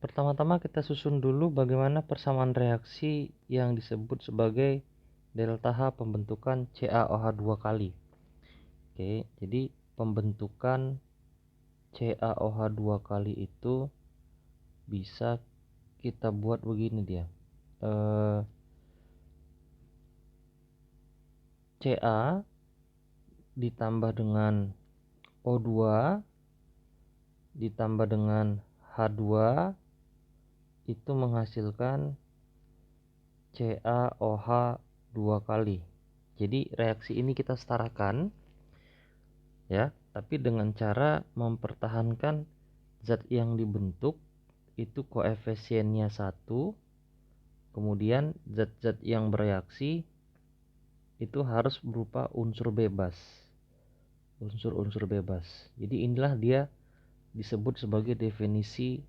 Pertama-tama kita susun dulu bagaimana persamaan reaksi yang disebut sebagai delta H pembentukan CaOH 2 kali. Oke, jadi pembentukan CaOH 2 kali itu bisa kita buat begini dia. Ca ditambah dengan O2 ditambah dengan H2 itu menghasilkan CaOH 2 kali. Jadi reaksi ini kita setarakan ya, tapi dengan cara mempertahankan zat yang dibentuk itu koefisiennya 1, kemudian zat-zat yang bereaksi itu harus berupa unsur bebas. Unsur-unsur bebas. Jadi inilah dia disebut sebagai definisi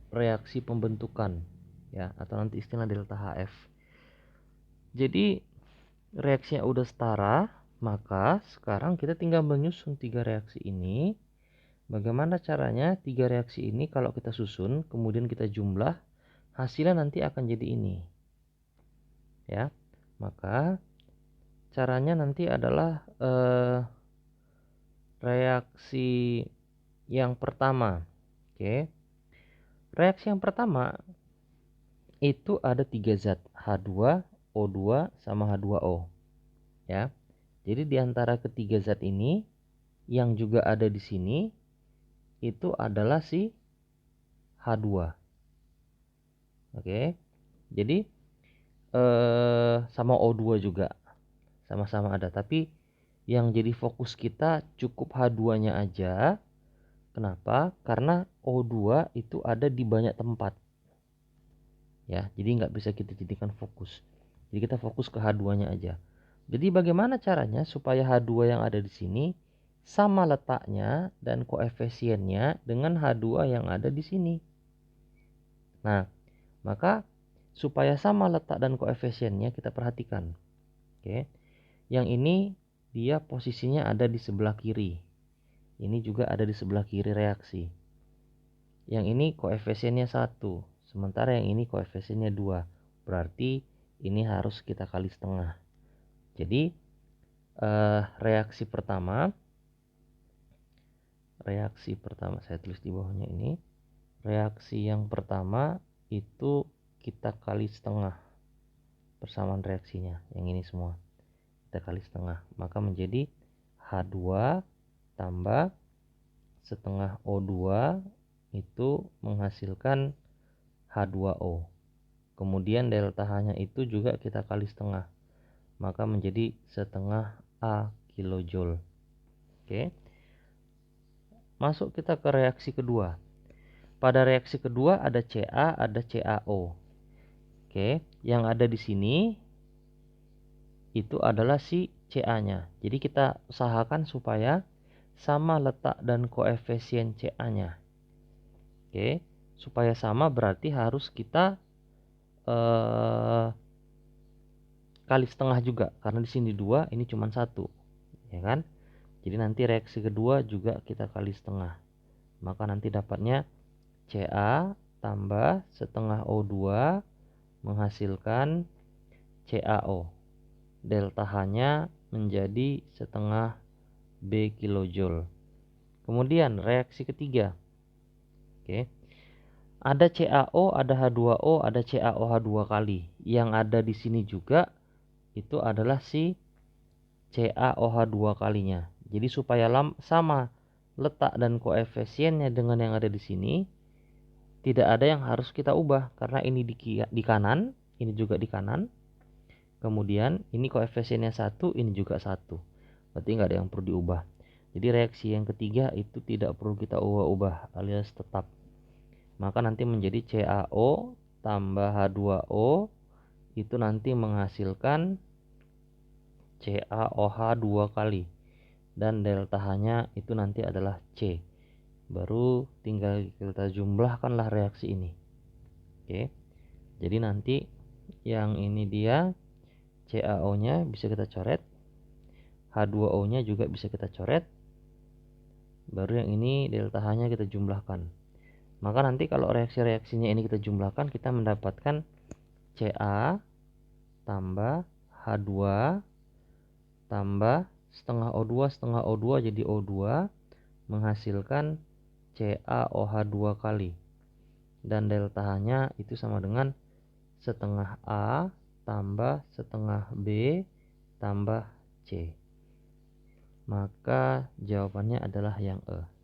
reaksi pembentukan ya, atau nanti istilah delta HF. Jadi reaksinya udah setara, maka sekarang kita tinggal menyusun 3 reaksi ini. Bagaimana caranya 3 reaksi ini kalau kita susun kemudian kita jumlah, hasilnya nanti akan jadi ini ya. Maka caranya nanti adalah reaksi yang pertama. Oke. Reaksi yang pertama itu ada 3 zat, H2, O2 sama H2O ya. Jadi di antara ketiga zat ini yang juga ada di sini itu adalah si H2. Oke. Jadi sama O2 juga sama-sama ada, tapi yang jadi fokus kita cukup H2-nya aja. Kenapa? Karena O2 itu ada di banyak tempat ya, jadi nggak bisa kita jadikan fokus. Jadi kita fokus ke H2-nya aja. Jadi bagaimana caranya supaya H2 yang ada di sini sama letaknya dan koefisiennya dengan H2 yang ada di sini. Nah, maka supaya sama letak dan koefisiennya kita perhatikan. Oke. Yang ini dia posisinya ada di sebelah kiri. Ini juga ada di sebelah kiri reaksi. Yang ini koefisiennya 1, sementara yang ini koefisiennya 2. Berarti ini harus kita kali setengah. Jadi reaksi pertama saya tulis di bawahnya ini. Reaksi yang pertama itu kita kali setengah persamaan reaksinya. Yang ini semua kita kali setengah, maka menjadi H2 tambah setengah O2 itu menghasilkan H2O. Kemudian delta H-nya itu juga kita kali setengah, maka menjadi setengah A kilojoule. Oke. Masuk kita ke reaksi kedua. Pada reaksi kedua ada Ca, ada CaO. Oke, yang ada di sini itu adalah si Ca-nya. Jadi kita usahakan supaya sama letak dan koefisien Ca-nya. Oke, supaya sama berarti harus kita kali setengah juga, karena di sini 2, ini cuma 1, ya kan? Jadi nanti reaksi kedua juga kita kali setengah, maka nanti dapatnya Ca tambah setengah O2 menghasilkan CaO. Delta H-nya menjadi setengah B kilojoule. Kemudian reaksi ketiga. Oke. Ada CaO, ada H2O, ada CaOH 2 kali. Yang ada di sini juga itu adalah si CaOH 2 kalinya. Jadi supaya sama letak dan koefisiennya dengan yang ada di sini, tidak ada yang harus kita ubah karena ini di kanan, ini juga di kanan. Kemudian ini koefisiennya 1, ini juga 1. Berarti nggak ada yang perlu diubah. Jadi reaksi yang ketiga itu tidak perlu kita ubah-ubah alias tetap. Maka nanti menjadi CaO tambah H2O itu nanti menghasilkan CaOH 2 kali. Dan delta H-nya itu nanti adalah C. Baru tinggal kita jumlahkanlah reaksi ini. Oke. Jadi nanti yang ini dia CaO-nya bisa kita coret, H2O-nya juga bisa kita coret. Baru yang ini delta H-nya kita jumlahkan. Maka nanti kalau reaksi-reaksinya ini kita jumlahkan, kita mendapatkan Ca tambah H2 tambah setengah O2 jadi O2, menghasilkan CaOH2 kali. Dan delta H-nya itu sama dengan setengah A tambah setengah B tambah C. Maka jawabannya adalah yang E.